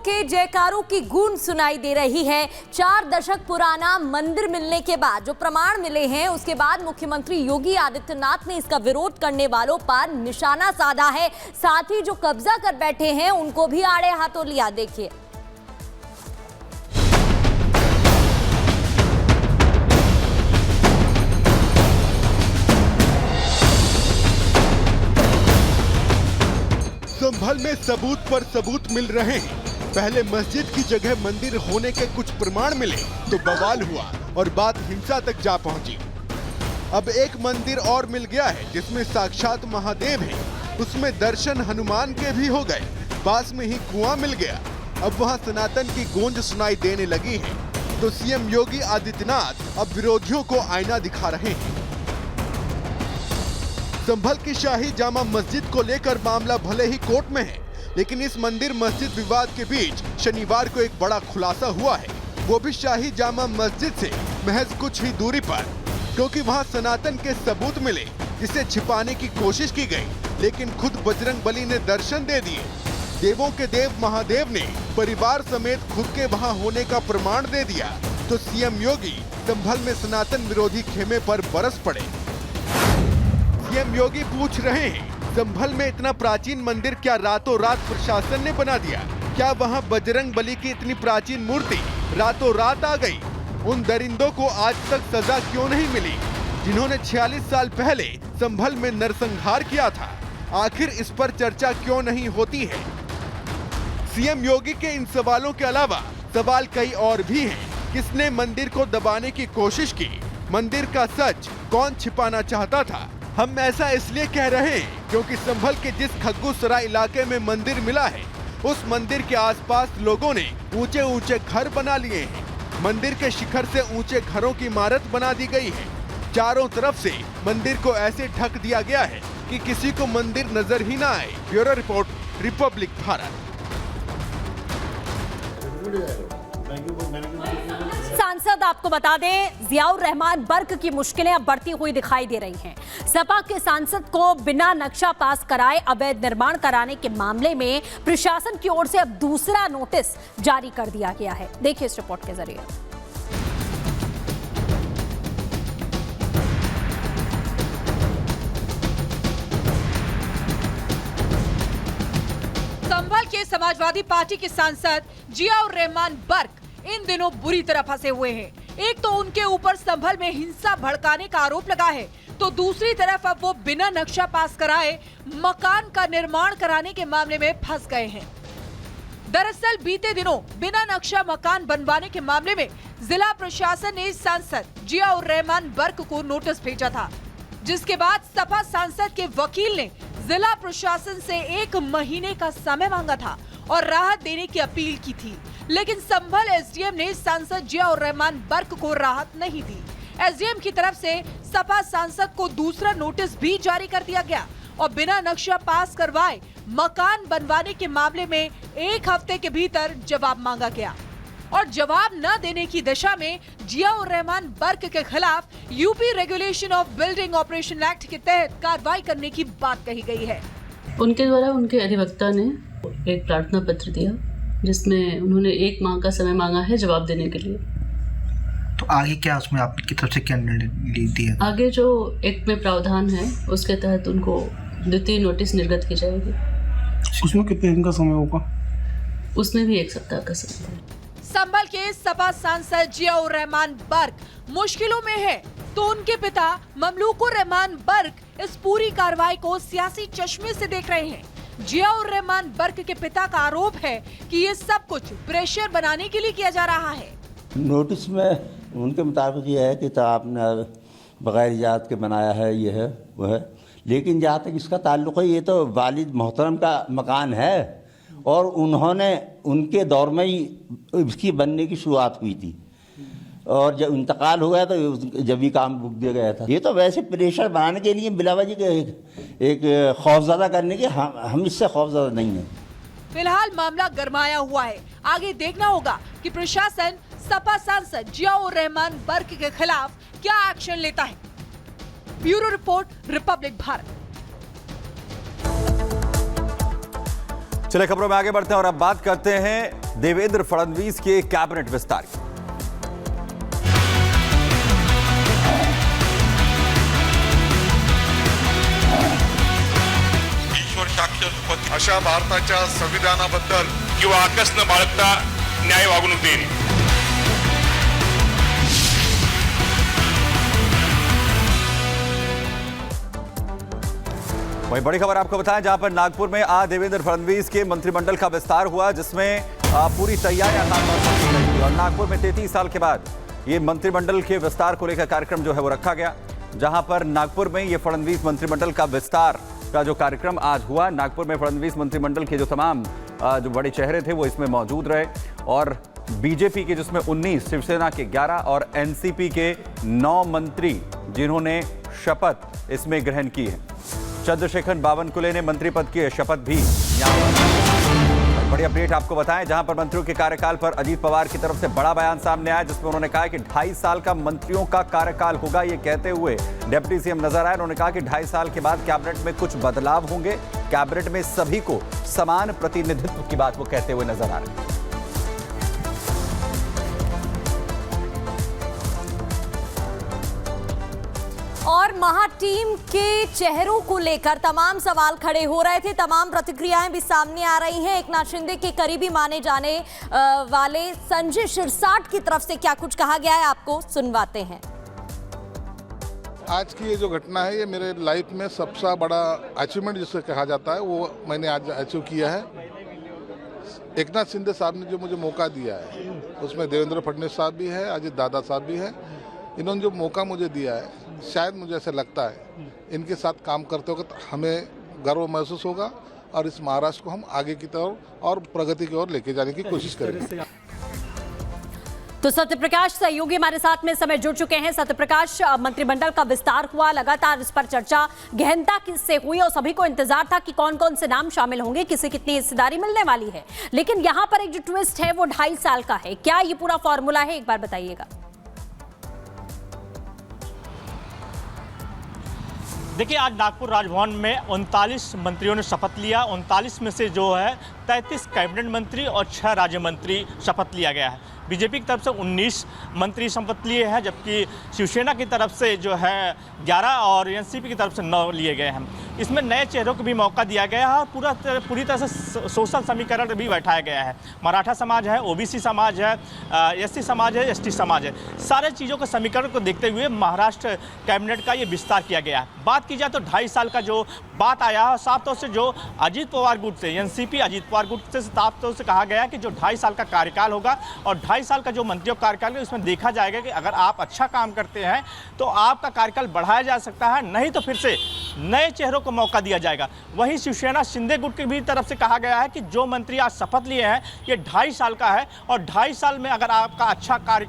के जयकारों की गूंज सुनाई दे रही है। 4 दशक पुराना मंदिर मिलने के बाद जो प्रमाण मिले हैं, उसके बाद मुख्यमंत्री योगी आदित्यनाथ ने इसका विरोध करने वालों पर निशाना साधा है। साथ ही जो कब्जा कर बैठे हैं उनको भी आड़े हाथों लिया। देखिए, संभल में सबूत पर सबूत मिल रहे हैं। पहले मस्जिद की जगह मंदिर होने के कुछ प्रमाण मिले तो बवाल हुआ और बात हिंसा तक जा पहुंची। अब एक मंदिर और मिल गया है जिसमें साक्षात महादेव है। उसमें दर्शन हनुमान के भी हो गए। पास में ही कुआं मिल गया। अब वहां सनातन की गूंज सुनाई देने लगी है। तो सीएम योगी आदित्यनाथ अब विरोधियों को आईना दिखा रहे हैं। संभल की शाही जामा मस्जिद को लेकर मामला भले ही कोर्ट में है, लेकिन इस मंदिर मस्जिद विवाद के बीच शनिवार को एक बड़ा खुलासा हुआ है। वो भी शाही जामा मस्जिद से महज कुछ ही दूरी पर, क्योंकि वहां सनातन के सबूत मिले जिसे छिपाने की कोशिश की गई, लेकिन खुद बजरंगबली ने दर्शन दे दिए। देवों के देव महादेव ने परिवार समेत खुद के वहां होने का प्रमाण दे दिया। तो सीएम योगी संभल में सनातन विरोधी खेमे पर बरस पड़े। सीएम योगी पूछ रहे हैं, संभल में इतना प्राचीन मंदिर क्या रातों रात प्रशासन ने बना दिया? क्या वहां बजरंगबली की इतनी प्राचीन मूर्ति रातों रात आ गई? उन दरिंदों को आज तक सजा क्यों नहीं मिली जिन्होंने 46 साल पहले संभल में नरसंहार किया था? आखिर इस पर चर्चा क्यों नहीं होती है? सीएम योगी के इन सवालों के अलावा सवाल कई और भी हैं। किसने मंदिर को दबाने की कोशिश की? मंदिर का सच कौन छिपाना चाहता था? हम ऐसा इसलिए कह रहे हैं क्योंकि संभल के जिस खग्गूसराय इलाके में मंदिर मिला है, उस मंदिर के आसपास लोगों ने ऊंचे ऊंचे घर बना लिए हैं। मंदिर के शिखर से ऊंचे घरों की इमारत बना दी गई है। चारों तरफ से मंदिर को ऐसे ढक दिया गया है कि किसी को मंदिर नजर ही ना आए। Bureau report, Republic Bharat. सांसद आपको बता दें, जियाउर रहमान बर्क की मुश्किलें अब बढ़ती हुई दिखाई दे रही हैं। सपा के सांसद को बिना नक्शा पास कराए अवैध निर्माण कराने के मामले में प्रशासन की ओर से अब दूसरा नोटिस जारी कर दिया गया है। देखिए इस रिपोर्ट के जरिए। संभल के समाजवादी पार्टी के सांसद जियाउर रहमान बर्क इन दिनों बुरी तरह फंसे हुए हैं। एक तो उनके ऊपर संभल में हिंसा भड़काने का आरोप लगा है, तो दूसरी तरफ अब वो बिना नक्शा पास कराए मकान का निर्माण कराने के मामले में फंस गए हैं। दरअसल बीते दिनों बिना नक्शा मकान बनवाने के मामले में जिला प्रशासन ने सांसद जियाउर रहमान बर्क को नोटिस भेजा था, जिसके बाद सपा सांसद के वकील ने जिला प्रशासन से 1 महीने का समय मांगा था और राहत देने की अपील की थी। लेकिन संभल एसडीएम ने सांसद जियाउर रहमान बर्क को राहत नहीं दी। एसडीएम की तरफ से सपा सांसद को दूसरा नोटिस भी जारी कर दिया गया और बिना नक्शा पास करवाए मकान बनवाने के मामले में 1 हफ्ते के भीतर जवाब मांगा गया। और जवाब न देने की दिशा में जियाउर रहमान बर्क के खिलाफ UP regulation of building operation act के तहत कार्रवाई करने की बात कही गई है। उनके द्वारा उनके अधिवक्ता ने एक प्रार्थना पत्र दिया जिसमें उन्होंने 1 माह का समय मांगा है जवाब देने के लिए। तो आगे क्या उसमें आपकी तरफ से क्या निर्णय दिया? आगे जो एक्ट में प्रावधान है उसके तहत उनको द्वितीय नोटिस निर्गत की जाएगी। उसमें कितने दिन का समय होगा? उसमें भी 1 सप्ताह का समय है। संभल के सपा सांसद जियाउर रहमान बर्क मुश्किलों में है, तो उनके पिता ममलूकुर रहमान बर्क इस पूरी कार्रवाई को सियासी चश्मे से देख रहे हैं। जियाउर रहमान बर्क के पिता का आरोप है कि ये सब कुछ प्रेशर बनाने के लिए किया जा रहा है। नोटिस में उनके मुताबिक ये है कि तो आपने बगैर इजाज़त के बनाया है, ये है वो है, लेकिन जहाँ तक इसका ताल्लुक़ है, ये तो वालिद मोहतरम का मकान है और उन्होंने उनके दौर में ही इसकी बनने की शुरुआत हुई थी और जब इंतकाल हो गया तो जब भी काम रुक दिया गया था। ये तो वैसे प्रेशर बनाने के लिए बिलावजी एक खौफज़दा करने के, हम इससे खौफज़दा नहीं हैं। फिलहाल मामला गरमाया हुआ है। आगे देखना होगा कि प्रशासन सपा सांसद जियाउर रहमान बर्क के खिलाफ क्या एक्शन लेता है। Bureau report, Republic Bharat. चलिए खबरों में आगे बढ़ते हैं और अब बात करते हैं देवेंद्र फडणवीस के कैबिनेट विस्तार की। ईश्वर साक्षर अशा भारताच्या संविधानाबद्दल किंवा आकस न बाळगता न्याय वागणूक देणे। वही बड़ी खबर आपको बताएं, जहां पर नागपुर में आज देवेंद्र फडणवीस के मंत्रिमंडल का विस्तार हुआ, जिसमें पूरी तैयारियां की गई थी और नागपुर में 33 साल के बाद ये मंत्रिमंडल के विस्तार को लेकर कार्यक्रम जो है वो रखा गया। जहां पर नागपुर में ये फडणवीस मंत्रिमंडल का विस्तार का जो कार्यक्रम आज हुआ, नागपुर में फडणवीस मंत्रिमंडल के जो तमाम जो बड़े चेहरे थे वो इसमें मौजूद रहे और बीजेपी के जिसमें 19, शिवसेना के 11 और एनसीपी के 9 मंत्री जिन्होंने शपथ इसमें ग्रहण की है। चंद्रशेखर बावनकुले ने मंत्री पद की शपथ भी यहाँ पर। बड़ी अपडेट आपको बताएं, जहां पर मंत्रियों के कार्यकाल पर अजीत पवार की तरफ से बड़ा बयान सामने आया, जिसमें उन्होंने कहा कि 2.5 साल का मंत्रियों का कार्यकाल होगा। ये कहते हुए डिप्टी सीएम नजर आए। उन्होंने कहा कि 2.5 साल के बाद कैबिनेट में कुछ बदलाव होंगे, कैबिनेट में सभी को समान प्रतिनिधित्व की बात वो कहते हुए नजर आ रहे हैं। और महा टीम के चेहरों को लेकर तमाम सवाल खड़े हो रहे थे, तमाम प्रतिक्रियाएं भी सामने आ रही हैं। एकनाथ शिंदे के करीबी माने जाने वाले संजय शिरसाट की तरफ से क्या कुछ कहा गया है, आपको सुनवाते हैं। आज की ये जो घटना है, ये मेरे लाइफ में सबसे बड़ा अचीवमेंट जिसे कहा जाता है, वो मैंने आज अचीव किया है। एकनाथ शिंदे साहब ने जो मुझे मौका दिया है, उसमें देवेंद्र फडणवीस साहब भी है, अजित दादा साहब भी है। इन्होंने जो मौका मुझे दिया है, शायद मुझे ऐसा लगता है इनके साथ काम करते वक्त हमें गर्व महसूस होगा और इस महाराष्ट्र को हम आगे की तरफ और प्रगति की ओर लेके जाने की कोशिश करेंगे। तो सत्यप्रकाश सहयोगी हमारे साथ में समय जुड़ चुके हैं। सत्यप्रकाश, मंत्रिमंडल का विस्तार हुआ, लगातार इस पर चर्चा गहनता किससे हुई और सभी को इंतजार था कि कौन कौन से नाम शामिल होंगे, किसे कितनी हिस्सेदारी मिलने वाली है। लेकिन यहाँ पर एक जो ट्विस्ट है वो 2.5 साल का है। क्या ये पूरा फॉर्मूला है, एक बार बताइएगा। देखिए, आज नागपुर राजभवन में 39 मंत्रियों ने शपथ लिया। 39 में से जो है 33 कैबिनेट मंत्री और 6 राज्य मंत्री शपथ लिया गया है। बीजेपी की तरफ से 19 मंत्री शपथ लिए हैं, जबकि शिवसेना की तरफ से जो है 11 और एनसीपी की तरफ से 9 लिए गए हैं। इसमें नए चेहरों को भी मौका दिया गया है और पूरी तरह से सोशल समीकरण भी बैठाया गया है। मराठा समाज है, ओबीसी समाज है, एससी समाज है, एसटी समाज है। सारे चीज़ों के समीकरण को देखते हुए महाराष्ट्र कैबिनेट का ये विस्तार किया गया है। बात की जाए तो 2.5 साल का जो बात आया है, साफ तौर से जो अजीत पवार गुट से, एनसीपी अजीत पवार गुट से साफ तौर से कहा गया है कि जो 2.5 साल का कार्यकाल होगा और 2.5 साल का जो मंत्रियों का कार्यकाल है, उसमें देखा जाएगा कि अगर आप अच्छा काम करते हैं तो आपका कार्यकाल बढ़ाया जा सकता है, नहीं तो फिर से नए चेहरों को मौका दिया जाएगा। वहीं शिवसेना शिंदे गुट की भी तरफ से कहा गया है कि जो मंत्री आज शपथ लिए हैं ये 2.5 साल का है और 2.5 साल में अगर आपका अच्छा कार्यकाल